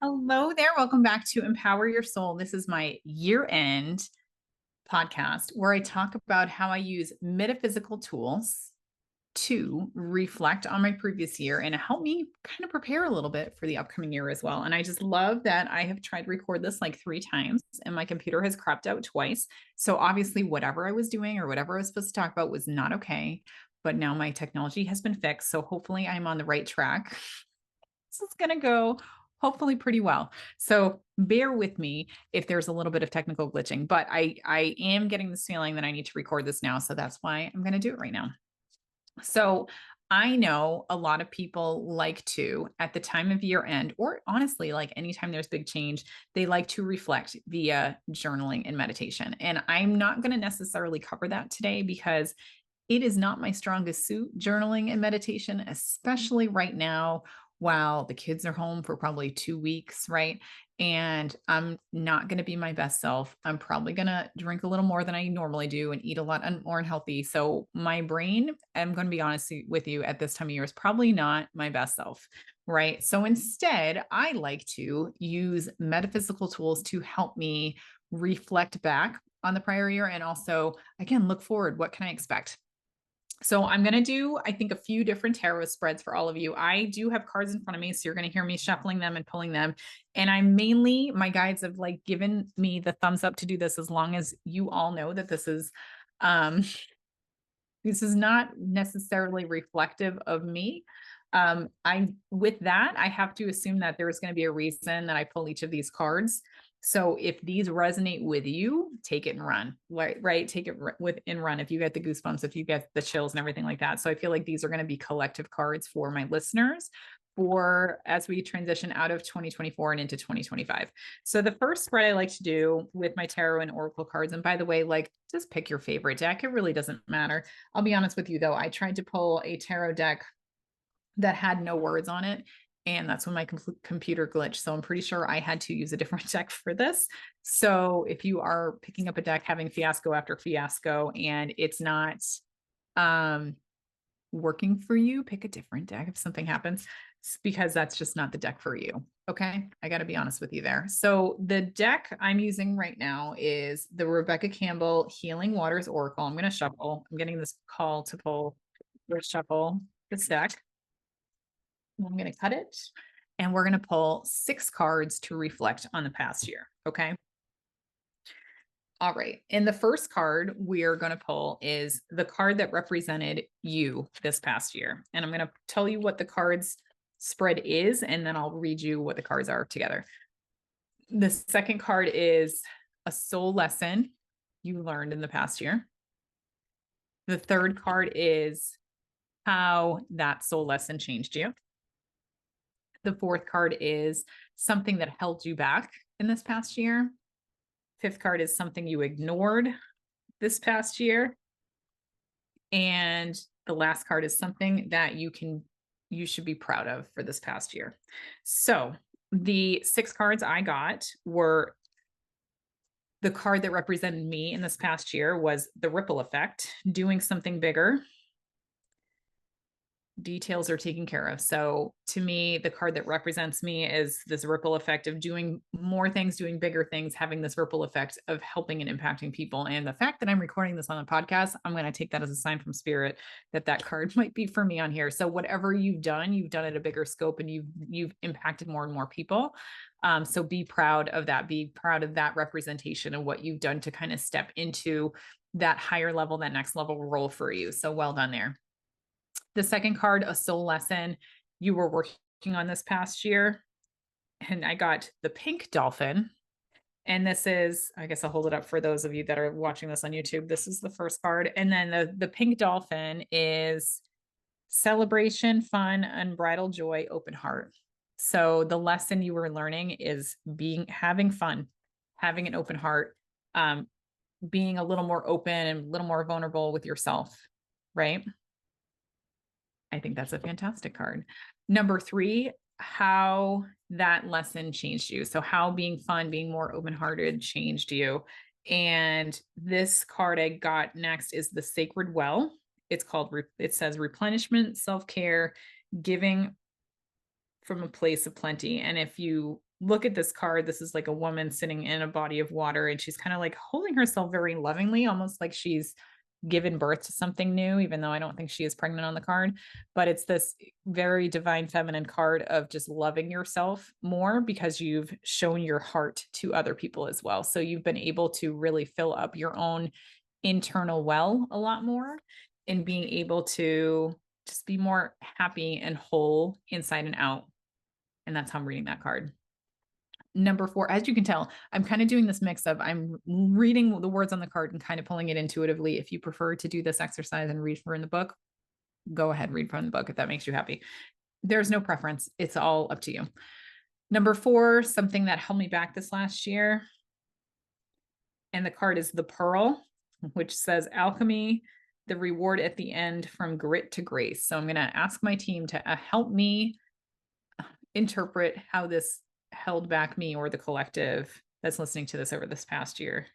Hello there. Welcome back to Empower Your Soul. This is my year end podcast where I talk about how I use metaphysical tools to reflect on my previous year and help me kind of prepare a little bit for the upcoming year as well. And I just love that I have tried to record this like 3 times and my computer has cropped out twice. So obviously, whatever I was doing or whatever I was supposed to talk about was not okay. But now my technology has been fixed. So hopefully, I'm on the right track. This is going to go hopefully pretty well. So bear with me if there's a little bit of technical glitching, but I am getting this feeling that I need to record this now. So that's why I'm going to do it right now. So I know a lot of people like to, at the time of year end, or honestly, like anytime there's big change, they like to reflect via journaling and meditation. And I'm not going to necessarily cover that today because it is not my strongest suit, journaling and meditation, especially right now while the kids are home for probably 2 weeks, right? And I'm not going to be my best self. I'm probably going to drink a little more than I normally do and eat a lot more unhealthy. So my brain, I'm going to be honest with you, at this time of year is probably not my best self, right? So instead, I like to use metaphysical tools to help me reflect back on the prior year and also, again, look forward. What can I expect? So I'm going to do, I think, a few different tarot spreads for all of you. I do have cards in front of me, so you're going to hear me shuffling them and pulling them. And I'm mainly, my guides have like given me the thumbs up to do this as long as you all know that um, this is not necessarily reflective of me. With that, I have to assume that there's going to be a reason that I pull each of these cards. So if these resonate with you, take it and run, right? Take it with and run. If you get the goosebumps, if you get the chills and everything like that. So I feel like these are going to be collective cards for my listeners for as we transition out of 2024 and into 2025. So the first spread I like to do with my tarot and oracle cards, and by the way, like just pick your favorite deck. It really doesn't matter. I'll be honest with you though. I tried to pull a tarot deck that had no words on it. And that's when my computer glitched. So I'm pretty sure I had to use a different deck for this. So if you are picking up a deck having fiasco after fiasco and it's not working for you, pick a different deck if something happens, because that's just not the deck for you. Okay. I got to be honest with you there. So the deck I'm using right now is the Rebecca Campbell Healing Waters Oracle. I'm going to shuffle. I'm getting this call to pull or shuffle this deck. I'm going to cut it and we're going to pull 6 cards to reflect on the past year. Okay. All right. And the first card we're going to pull is the card that represented you this past year. And I'm going to tell you what the cards spread is, and then I'll read you what the cards are together. The second card is a soul lesson you learned in the past year. The third card is how that soul lesson changed you. The fourth card is something that held you back in this past year. Fifth card is something you ignored this past year. And the last card is something that you should be proud of for this past year. So the 6 cards I got were the card that represented me in this past year was the ripple effect, doing something bigger. Details are taken care of. So to me, the card that represents me is this ripple effect of doing more things, doing bigger things, having this ripple effect of helping and impacting people. And the fact that I'm recording this on a podcast, I'm going to take that as a sign from spirit that that card might be for me on here. So whatever you've done at a bigger scope and you've impacted more and more people. So be proud of that. Be proud of that representation and what you've done to kind of step into that higher level, that next level role for you. So well done there. The second card, a soul lesson you were working on this past year. And I got the pink dolphin. And this is, I guess I'll hold it up for those of you that are watching this on YouTube. This is the first card. And then the pink dolphin is celebration, fun, unbridled joy, open heart. So the lesson you were learning is having fun, having an open heart, being a little more open and a little more vulnerable with yourself, right? I think that's a fantastic card. Number 3, how that lesson changed you. So how being fun, being more open-hearted changed you. And this card I got next is the Sacred Well. It says replenishment, self-care, giving from a place of plenty. And if you look at this card, this is like a woman sitting in a body of water, and she's kind of like holding herself very lovingly, almost like she's given birth to something new, even though I don't think she is pregnant on the card. But it's this very divine feminine card of just loving yourself more because you've shown your heart to other people as well. So you've been able to really fill up your own internal well a lot more, and being able to just be more happy and whole inside and out. And that's how I'm reading that card. Number 4, as you can tell, I'm kind of doing this mix of I'm reading the words on the card and kind of pulling it intuitively. If you prefer to do this exercise and read from the book, go ahead, read from the book if that makes you happy. There's no preference. It's all up to you. Number 4, something that held me back this last year. And the card is the Pearl, which says alchemy, the reward at the end from grit to grace. So I'm going to ask my team to help me interpret how this held back me or the collective that's listening to this over this past year.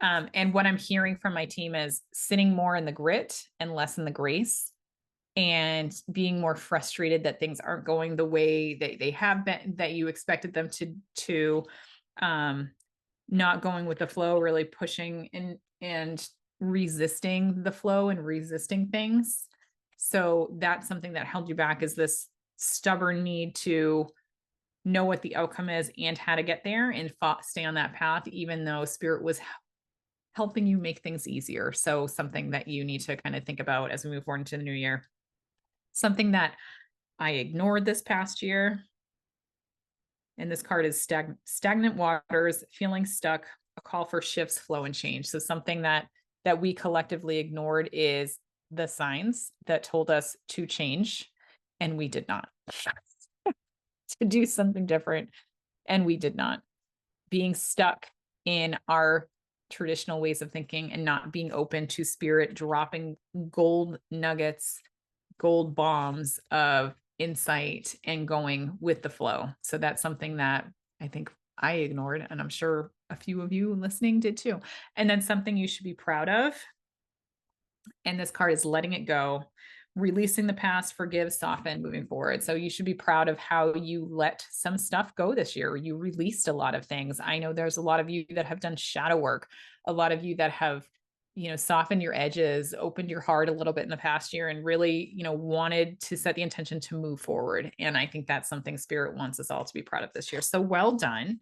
And what I'm hearing from my team is sitting more in the grit and less in the grace, and being more frustrated that things aren't going the way they have been, that you expected them to not going with the flow, really pushing and resisting the flow and resisting things. So that's something that held you back, is this stubborn need to know what the outcome is and how to get there, and stay on that path, even though spirit was helping you make things easier. So something that you need to kind of think about as we move forward into the new year. Something that I ignored this past year, and this card is stagnant waters, feeling stuck, a call for shifts, flow, and change. So something that we collectively ignored is the signs that told us to change, and we did not. To do something different, and we did not. Being stuck in our traditional ways of thinking and not being open to spirit dropping gold nuggets, gold bombs of insight, and going with the flow. So that's something that I think I ignored, and I'm sure a few of you listening did too. And then something you should be proud of, and this card is letting it go, releasing the past, forgive, soften, moving forward. So you should be proud of how you let some stuff go this year. You released a lot of things. I know there's a lot of you that have done shadow work, a lot of you that have, softened your edges, opened your heart a little bit in the past year, and really, wanted to set the intention to move forward. And I think that's something spirit wants us all to be proud of this year. So well done.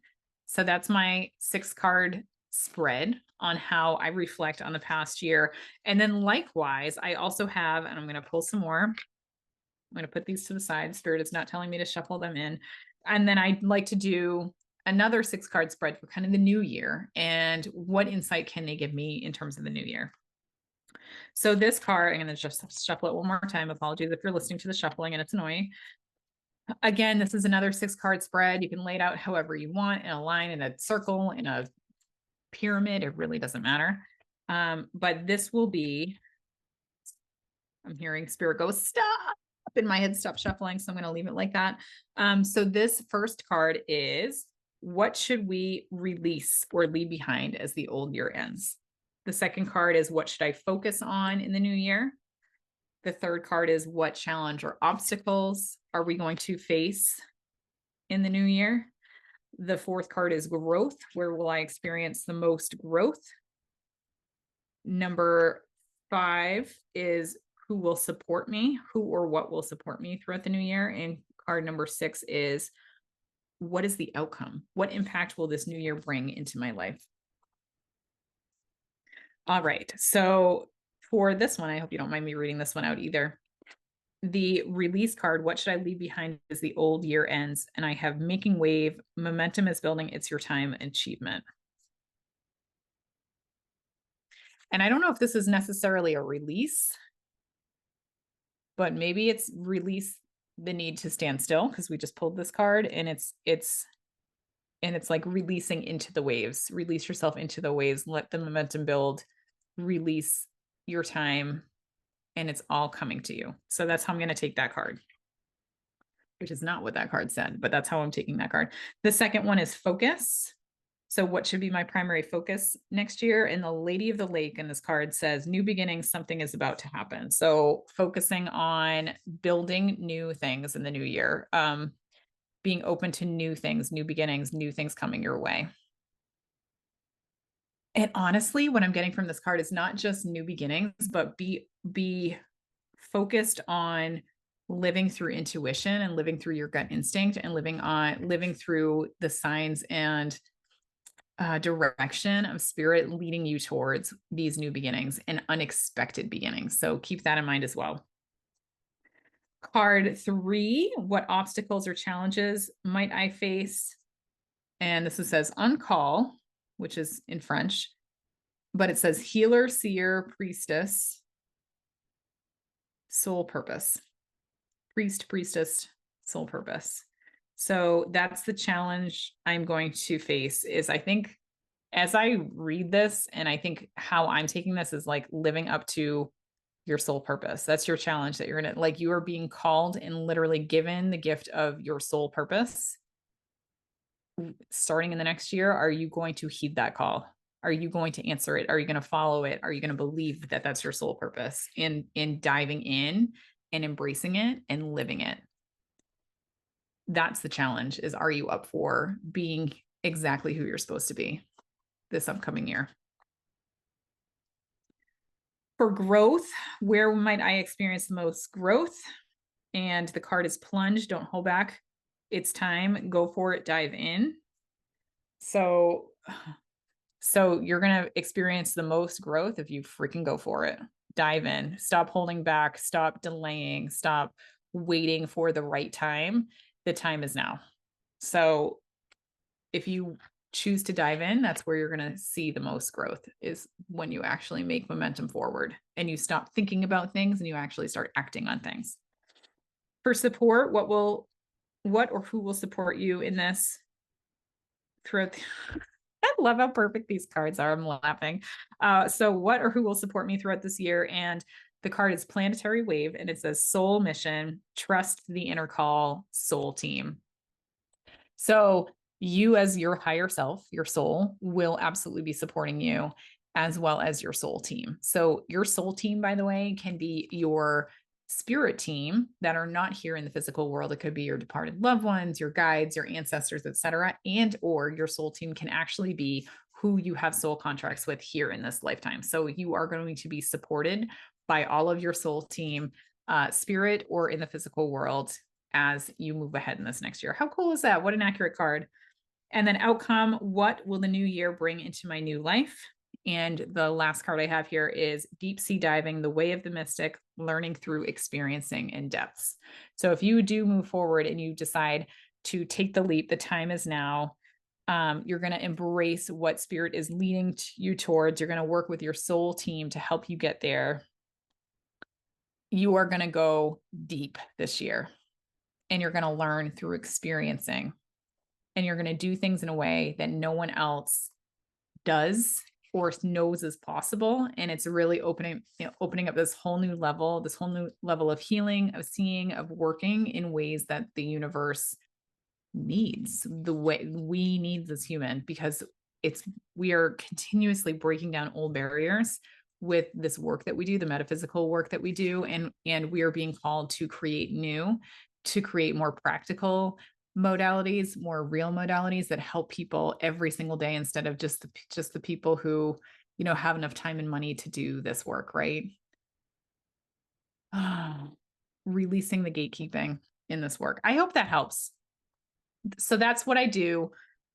So that's my 6-card spread on how I reflect on the past year. And then likewise, I also have, and I'm going to pull some more. I'm going to put these to the side. Spirit is not telling me to shuffle them in. And then I'd like to do another 6-card spread for kind of the new year, and what insight can they give me in terms of the new year. So this card, I'm going to just shuffle it one more time. Apologies if you're listening to the shuffling and it's annoying. Again, this is another 6-card spread. You can lay it out however you want, in a line, in a circle, in a pyramid. It really doesn't matter. But this will be, I'm hearing spirit go, stop, in my head, stop shuffling. So I'm going to leave it like that. So this first card is, what should we release or leave behind as the old year ends? The second card is, what should I focus on in the new year? The third card is, what challenge or obstacles are we going to face in the new year? The fourth card is growth. Where will I experience the most growth? Number 5 is, who will support me? Who or what will support me throughout the new year? And card number 6 is, what is the outcome? What impact will this new year bring into my life? All right. So for this one, I hope you don't mind me reading this one out either. The release card, what should I leave behind as the old year ends? And I have making wave, momentum is building, it's your time, achievement. And I don't know if this is necessarily a release, but maybe it's release the need to stand still, because we just pulled this card, and it's like releasing into the waves. Release yourself into the waves, let the momentum build, release your time, and it's all coming to you. So that's how I'm going to take that card, which is not what that card said, but that's how I'm taking that card. The second one is focus. So what should be my primary focus next year? And the Lady of the Lake in this card says, new beginnings, something is about to happen. So focusing on building new things in the new year. being open to new things, new beginnings, new things coming your way. And honestly, what I'm getting from this card is not just new beginnings, but be focused on living through intuition and living through your gut instinct and living through the signs and direction of spirit leading you towards these new beginnings and unexpected beginnings. So keep that in mind as well. Card 3, what obstacles or challenges might I face? And this says on call, which is in French, but it says healer, seer, priestess, soul purpose. Priest, priestess, soul purpose. So that's the challenge I'm going to face is I think as I read this and I think how I'm taking this is like living up to your soul purpose. That's your challenge that you're going to like, you are being called and literally given the gift of your soul purpose. Starting in the next year, are you going to heed that call? Are you going to answer it? Are you going to follow it? Are you going to believe that that's your soul purpose in diving in and embracing it and living it? That's the challenge is, are you up for being exactly who you're supposed to be this upcoming year? For growth, where might I experience the most growth? And the card is plunge, don't hold back. It's time, go for it, dive in. So you're going to experience the most growth if you freaking go for it. Dive in, stop holding back, stop delaying, stop waiting for the right time. The time is now. So if you choose to dive in, that's where you're going to see the most growth is when you actually make momentum forward and you stop thinking about things and you actually start acting on things. For support, what or who will support you in this throughout I love how perfect these cards are. I'm laughing. So what or who will support me throughout this year? And the card is planetary wave and it says soul mission, trust the inner call, soul team. So you as your higher self, your soul will absolutely be supporting you as well as your soul team. So your soul team, by the way, can be your spirit team that are not here in the physical world. It could be your departed loved ones, your guides, your ancestors, etc. And or your soul team can actually be who you have soul contracts with here in this lifetime. So you are going to be supported by all of your soul team, spirit or in the physical world as you move ahead in this next year. How cool is that? What an accurate card. And then outcome, what will the new year bring into my new life? And the last card I have here is deep sea diving, the way of the mystic, learning through experiencing in depths. So if you do move forward and you decide to take the leap, the time is now. You're going to embrace what spirit is leading you towards. You're going to work with your soul team to help you get there. You are going to go deep this year and you're going to learn through experiencing. And you're going to do things in a way that no one else does or knows is possible. And it's really opening up this whole new level of healing, of seeing, of working in ways that the universe needs, the way we need as human, because we are continuously breaking down old barriers with this work that we do, the metaphysical work that we do. And we are being called to create more practical modalities, more real modalities that help people every single day instead of just the people who, have enough time and money to do this work, right? Releasing the gatekeeping in this work. I hope that helps. So that's what I do.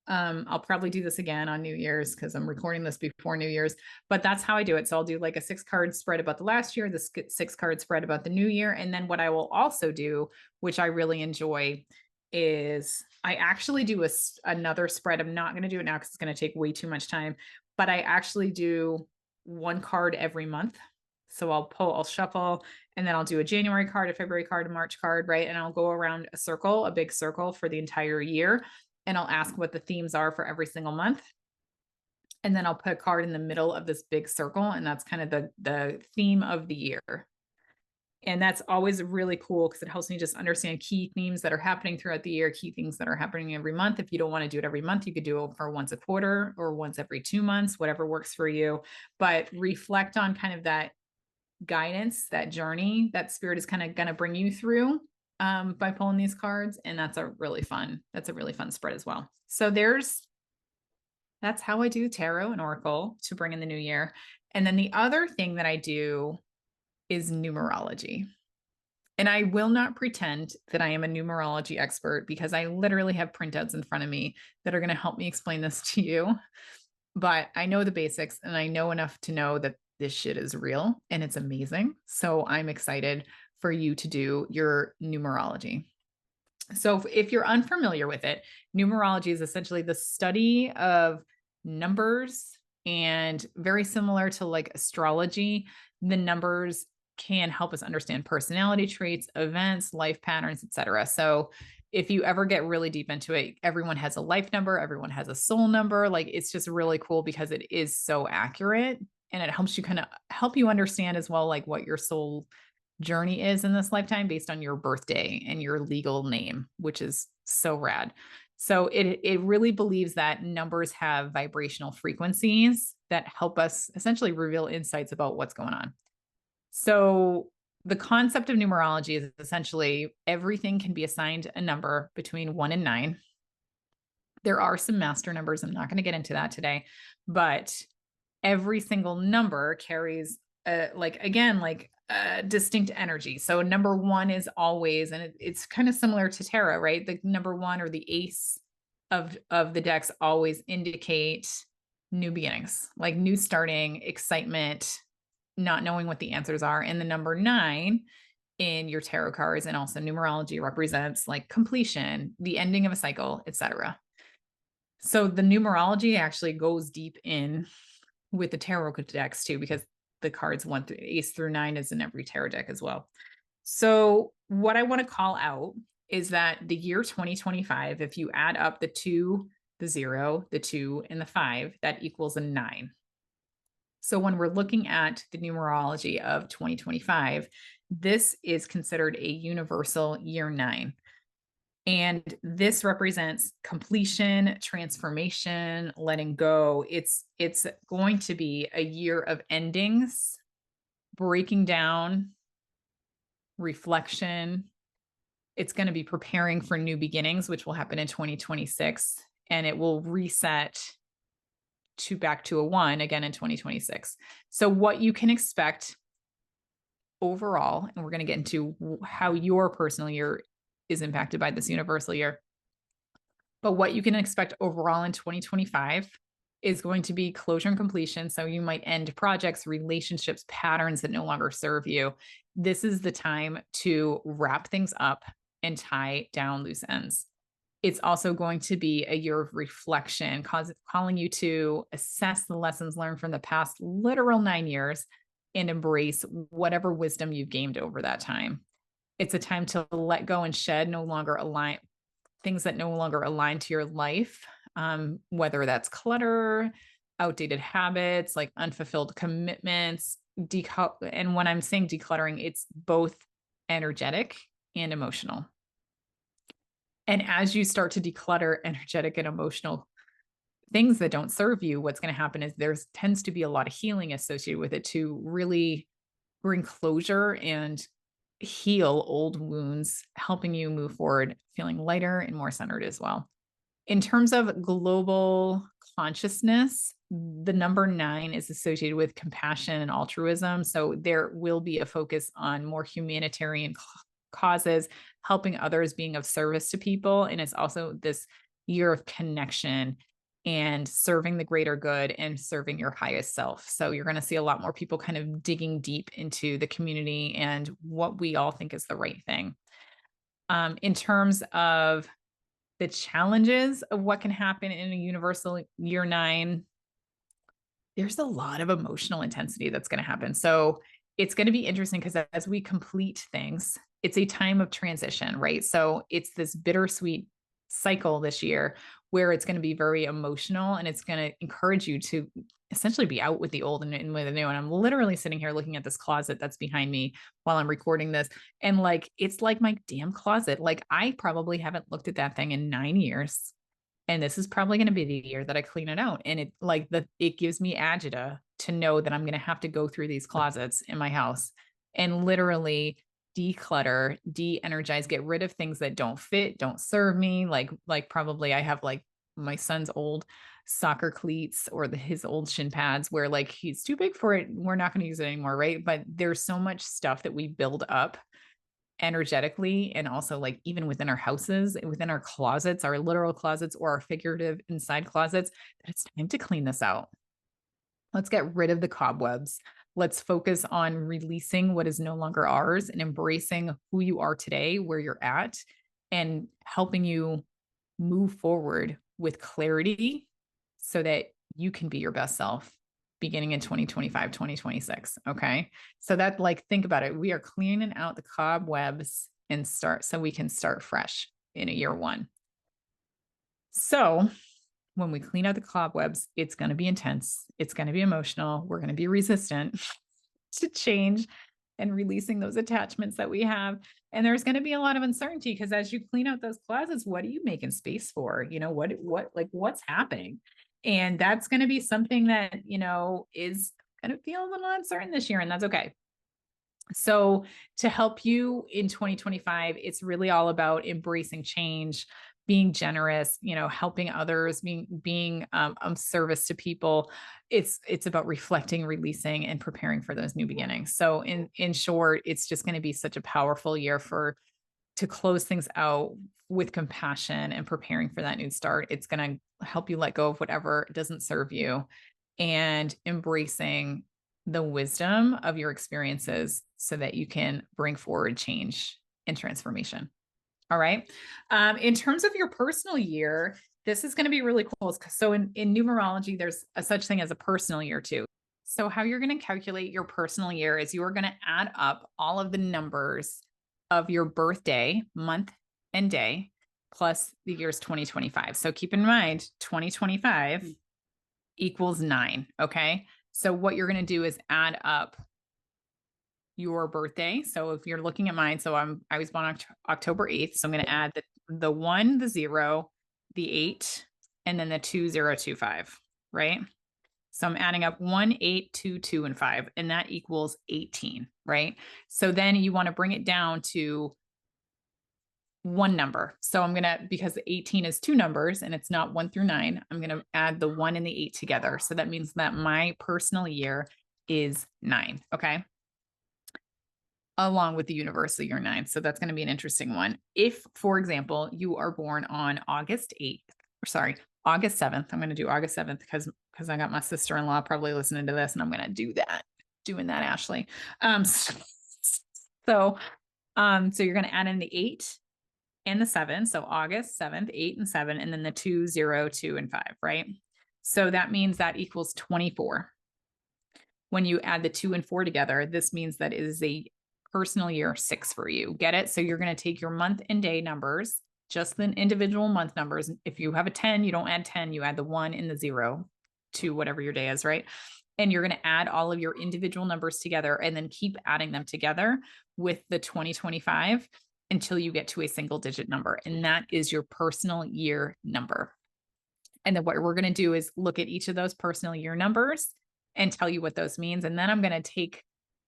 I'll probably do this again on New Year's because I'm recording this before New Year's, but that's how I do it. So I'll do like a 6-card spread about the last year, the 6-card spread about the new year. And then what I will also do, which I really enjoy, is I actually do another spread. I'm not going to do it now because it's going to take way too much time, but I actually do 1 card every month. So I'll shuffle, and then I'll do a January card, a February card, a March card, right? And I'll go around a big circle for the entire year. And I'll ask what the themes are for every single month. And then I'll put a card in the middle of this big circle. And that's kind of the theme of the year. And that's always really cool because it helps me just understand key themes that are happening throughout the year, key things that are happening every month. If you don't want to do it every month, you could do it for once a quarter or once every 2 months, whatever works for you. But reflect on kind of that guidance, that journey that spirit is kind of going to bring you through by pulling these cards, and that's a really fun spread as well. So that's how I do tarot and oracle to bring in the new year. And then the other thing that I do is numerology. And I will not pretend that I am a numerology expert, because I literally have printouts in front of me that are going to help me explain this to you. But I know the basics, and I know enough to know that this shit is real and it's amazing. So I'm excited for you to do your numerology. So if you're unfamiliar with it, numerology is essentially the study of numbers, and very similar to like astrology, the numbers can help us understand personality traits, events, life patterns, etc. So if you ever get really deep into it, everyone has a life number, everyone has a soul number. Like, it's just really cool because it is so accurate, and it helps you kind of help you understand as well, like what your soul journey is in this lifetime based on your birthday and your legal name, which is so rad. So it really believes that numbers have vibrational frequencies that help us essentially reveal insights about what's going on. So the concept of numerology is essentially everything can be assigned a number between 1 and 9. There are some master numbers. I'm not going to get into that today, but every single number carries distinct energy. So number 1 is always, and it's kind of similar to tarot, right? The number 1 or the ace of the decks always indicate new beginnings, like new starting, excitement, not knowing what the answers are. And the number 9 in your tarot cards and also numerology represents like completion, the ending of a cycle, etc. So the numerology actually goes deep in with the tarot decks too, because the cards 1 through ace through 9 is in every tarot deck as well. So what I want to call out is that the year 2025, if you add up the 2, the 0, the 2, and the 5, that equals a 9. So when we're looking at the numerology of 2025, this is considered a universal year 9. And this represents completion, transformation, letting go. It's going to be a year of endings, breaking down, reflection. It's going to be preparing for new beginnings, which will happen in 2026, and it will reset back to a 1 again in 2026. So what you can expect overall, and we're going to get into how your personal year is impacted by this universal year. But what you can expect overall in 2025 is going to be closure and completion. So you might end projects, relationships, patterns that no longer serve you. This is the time to wrap things up and tie down loose ends. It's also going to be a year of reflection, calling you to assess the lessons learned from the past literal 9 years and embrace whatever wisdom you've gained over that time. It's a time to let go and shed things that no longer align to your life, whether that's clutter, outdated habits, like unfulfilled commitments. And when I'm saying decluttering, it's both energetic and emotional. And as you start to declutter energetic and emotional things that don't serve you, what's going to happen is there tends to be a lot of healing associated with it to really bring closure and heal old wounds, helping you move forward, feeling lighter and more centered as well. In terms of global consciousness, the number 9 is associated with compassion and altruism. So there will be a focus on more humanitarian causes, helping others, being of service to people. And it's also this year of connection and serving the greater good and serving your highest self. So you're going to see a lot more people kind of digging deep into the community and what we all think is the right thing. In terms of the challenges of what can happen in a universal year 9, there's a lot of emotional intensity that's going to happen. So it's going to be interesting because as we complete things, it's a time of transition, right? So it's this bittersweet cycle this year where it's going to be very emotional, and it's going to encourage you to essentially be out with the old and in with the new. And I'm literally sitting here looking at this closet that's behind me while I'm recording this. And like, it's like my damn closet. Like, I probably haven't looked at that thing in 9 years. And this is probably going to be the year that I clean it out. And it gives me agita to know that I'm going to have to go through these closets in my house and literally declutter, de-energize, get rid of things that don't fit, don't serve me. Like probably I have like my son's old soccer cleats or his old shin pads where like he's too big for it. We're not going to use it anymore. Right. But there's so much stuff that we build up energetically, and also like even within our houses, within our closets, our literal closets or our figurative inside closets, that it's time to clean this out. Let's get rid of the cobwebs. Let's focus on releasing what is no longer ours and embracing who you are today, where you're at, and helping you move forward with clarity so that you can be your best self beginning in 2025, 2026. Okay. So that, like, think about it. We are cleaning out the cobwebs and start so we can start fresh in a year one. So when we clean out the cobwebs, it's going to be intense. It's going to be emotional. We're going to be resistant to change and releasing those attachments that we have. And there's going to be a lot of uncertainty because as you clean out those closets, what are you making space for? You know, what's happening? And that's going to be something that, you know, is going to feel a little uncertain this year, and that's okay. So to help you in 2025, it's really all about embracing change, being generous, you know, helping others, being service to people. It's about reflecting, releasing, and preparing for those new beginnings. So in short, it's just going to be such a powerful year to close things out with compassion and preparing for that new start. It's going to help you let go of whatever doesn't serve you and embracing the wisdom of your experiences so that you can bring forward change and transformation. All right. In terms of your personal year, this is going to be really cool. So in numerology, there's a such thing as a personal year too. So how you're going to calculate your personal year is you are going to add up all of the numbers of your birthday, month, and day, plus the year's 2025. So keep in mind, 2025 equals 9. Okay. So what you're going to do is add up your birthday. So if you're looking at mine, so I was born October 8th. So I'm going to add the 1, the 0, the 8, and then the 2025, right? So I'm adding up 1, 8, 2, 2, and 5, and that equals 18, right? So then you want to bring it down to one number. So I'm going to, because 18 is 2 numbers and it's not 1 through 9, I'm going to add the 1 and the 8 together. So that means that my personal year is 9. Okay. Along with the universal year 9. So that's going to be an interesting one. If, for example, you are born on August 7th, I'm going to do August 7th because I got my sister-in-law probably listening to this, and I'm going to doing that, Ashley. So you're going to add in the 8 and the 7. So August 7th, 8 and 7, and then the 2, 0, 2, and 5, right? So that means that equals 24. When you add the 2 and 4 together, this means that it is a personal year 6 for you. Get it? So you're going to take your month and day numbers, just the individual month numbers. If you have a 10, you don't add 10, you add the 1 and the 0 to whatever your day is, right? And you're going to add all of your individual numbers together and then keep adding them together with the 2025 until you get to a single digit number. And that is your personal year number. And then what we're going to do is look at each of those personal year numbers and tell you what those means. And then I'm going to take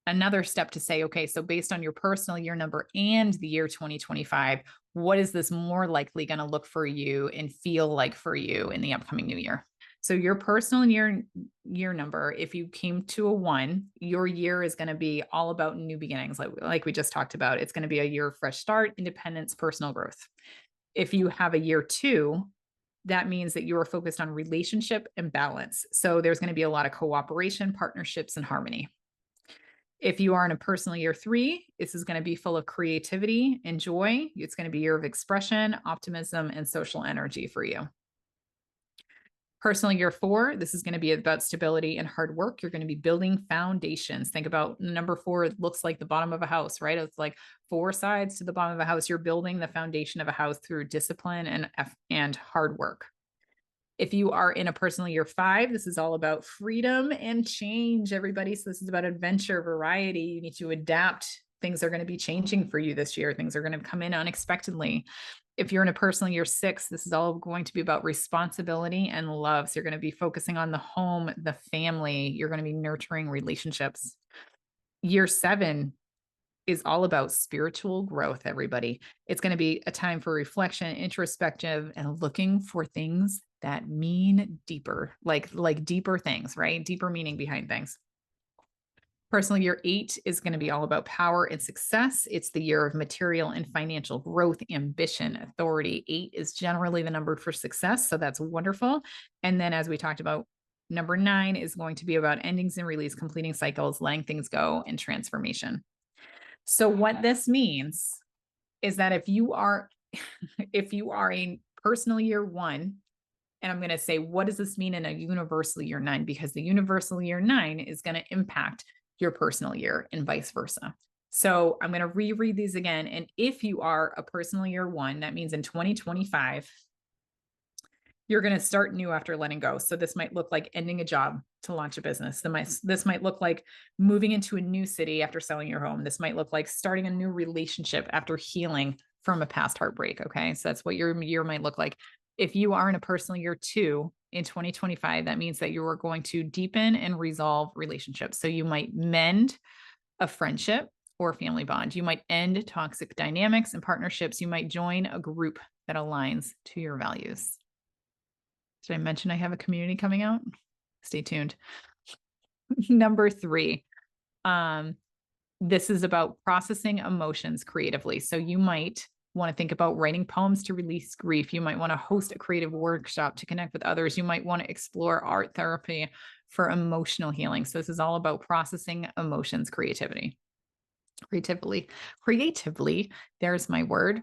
another step to say, okay, so based on your personal year number and the year 2025, what is this more likely going to look for you and feel like for you in the upcoming new year? So your personal year number, if you came to a 1, your year is going to be all about new beginnings. Like we just talked about, it's going to be a year of fresh start, independence, personal growth. If you have a year 2, that means that you are focused on relationship and balance. So there's going to be a lot of cooperation, partnerships, and harmony. If you are in a personal year 3, this is going to be full of creativity and joy. It's going to be a year of expression, optimism, and social energy for you. Personal year 4, this is going to be about stability and hard work. You're going to be building foundations. Think about number 4, it looks like the bottom of a house, right? It's like 4 sides to the bottom of a house. You're building the foundation of a house through discipline and hard work. If you are in a personal year 5, this is all about freedom and change, everybody. So this is about adventure, variety. You need to adapt. Things are going to be changing for you this year. Things are going to come in unexpectedly. If you're in a personal year 6, this is all going to be about responsibility and love. So you're going to be focusing on the home, the family. You're going to be nurturing relationships. Year 7 is all about spiritual growth, everybody. It's going to be a time for reflection, introspective, and looking for things that mean deeper, like deeper things, right? Deeper meaning behind things. Personal year 8 is going to be all about power and success. It's the year of material and financial growth, ambition, authority. 8 is generally the number for success. So that's wonderful. And then, as we talked about, number 9 is going to be about endings and release, completing cycles, letting things go, and transformation. So what this means is that if you are in personal year 1, and I'm going to say, what does this mean in a universal year 9? Because the universal year 9 is going to impact your personal year and vice versa. So I'm going to reread these again. And if you are a personal year 1, that means in 2025, you're going to start new after letting go. So this might look like ending a job to launch a business. This might look like moving into a new city after selling your home. This might look like starting a new relationship after healing from a past heartbreak. Okay. So that's what your year might look like. If you are in a personal year 2 in 2025, that means that you are going to deepen and resolve relationships. So you might mend a friendship or family bond. You might end toxic dynamics and partnerships. You might join a group that aligns to your values. Did I mention I have a community coming out? Stay tuned. Number 3, this is about processing emotions creatively. So you might want to think about writing poems to release grief. You might want to host a creative workshop to connect with others. You might want to explore art therapy for emotional healing. So this is all about processing emotions creatively. There's my word.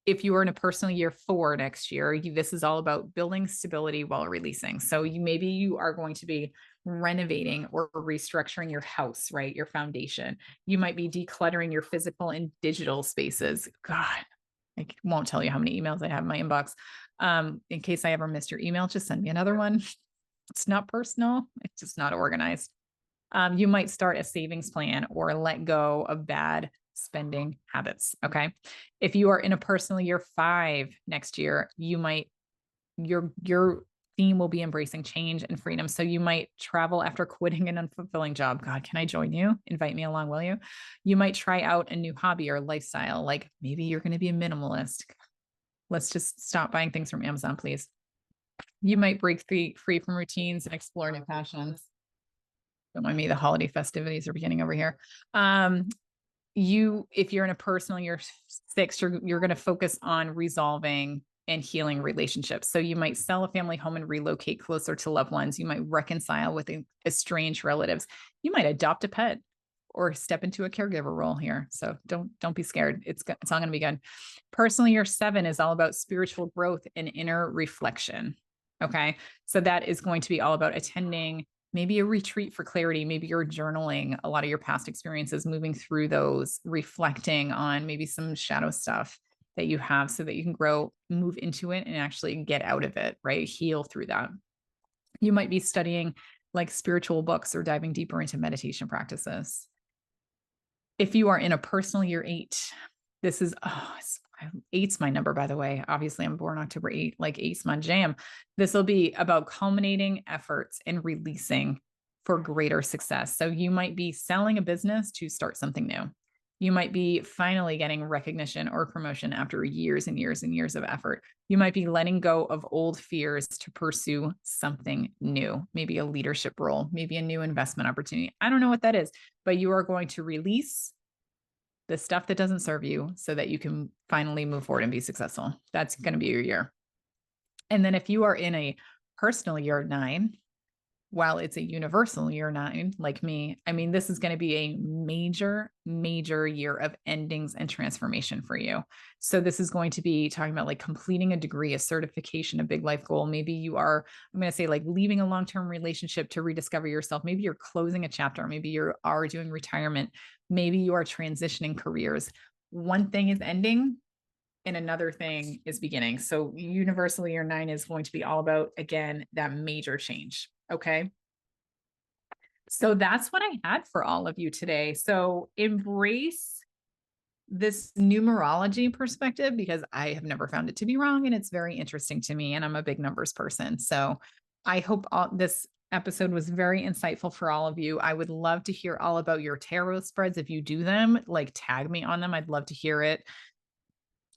If you are in a personal year 4 next year, this is all about building stability while releasing. So maybe you are going to be renovating or restructuring your house, right? Your foundation. You might be decluttering your physical and digital spaces. God, I won't tell you how many emails I have in my inbox. In case I ever missed your email, just send me another one. It's not personal. It's just not organized. You might start a savings plan or let go of bad spending habits. Okay. If you are in a personal year 5 next year, your theme will be embracing change and freedom. So you might travel after quitting an unfulfilling job. God, can I join you? Invite me along, will you? You might try out a new hobby or lifestyle. Like maybe you're going to be a minimalist. Let's just stop buying things from Amazon, please. You might break free from routines and explore new passions. Don't mind me, the holiday festivities are beginning over here. If you're in a personal year 6, you're going to focus on resolving and healing relationships. So you might sell a family home and relocate closer to loved ones. You might reconcile with estranged relatives. You might adopt a pet or step into a caregiver role here. So don't be scared. It's all going to be good. Personal year 7 is all about spiritual growth and inner reflection. Okay. So that is going to be all about attending maybe a retreat for clarity. Maybe you're journaling a lot of your past experiences, moving through those, reflecting on maybe some shadow stuff that you have so that you can grow, move into it and actually get out of it, right? Heal through that. You might be studying like spiritual books or diving deeper into meditation practices. If you are in a personal year 8, this is, 8's my number, by the way. Obviously, I'm born October 8, like 8's my jam. This will be about culminating efforts and releasing for greater success. So you might be selling a business to start something new. You might be finally getting recognition or promotion after years and years and years of effort. You might be letting go of old fears to pursue something new, maybe a leadership role, maybe a new investment opportunity. I don't know what that is, but you are going to release the stuff that doesn't serve you so that you can finally move forward and be successful. That's going to be your year. And then if you are in a personal year 9, while it's a universal year 9, like me, I mean, this is going to be a major, major year of endings and transformation for you. So this is going to be talking about like completing a degree, a certification, a big life goal. Maybe you are, I'm going to say like leaving a long-term relationship to rediscover yourself. Maybe you're closing a chapter. Maybe you are doing retirement. Maybe you are transitioning careers. One thing is ending and another thing is beginning. So universal year 9 is going to be all about, again, that major change. Okay. So that's what I had for all of you today. So embrace this numerology perspective because I have never found it to be wrong and it's very interesting to me and I'm a big numbers person. So I hope episode was very insightful for all of you. I would love to hear all about your tarot spreads. If you do them, like tag me on them. I'd love to hear it.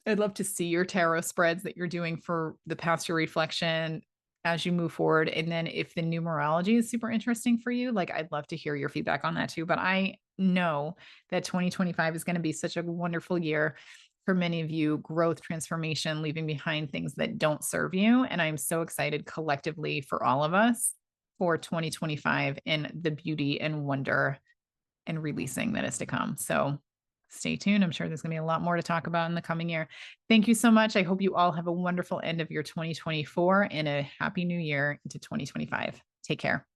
I'd love to see your tarot spreads that you're doing for the past year reflection as you move forward. And then if the numerology is super interesting for you, like I'd love to hear your feedback on that too. But I know that 2025 is going to be such a wonderful year for many of you, growth, transformation, leaving behind things that don't serve you. And I'm so excited collectively for all of us for 2025 and the beauty and wonder and releasing that is to come. So stay tuned. I'm sure there's going to be a lot more to talk about in the coming year. Thank you so much. I hope you all have a wonderful end of your 2024 and a happy new year into 2025. Take care.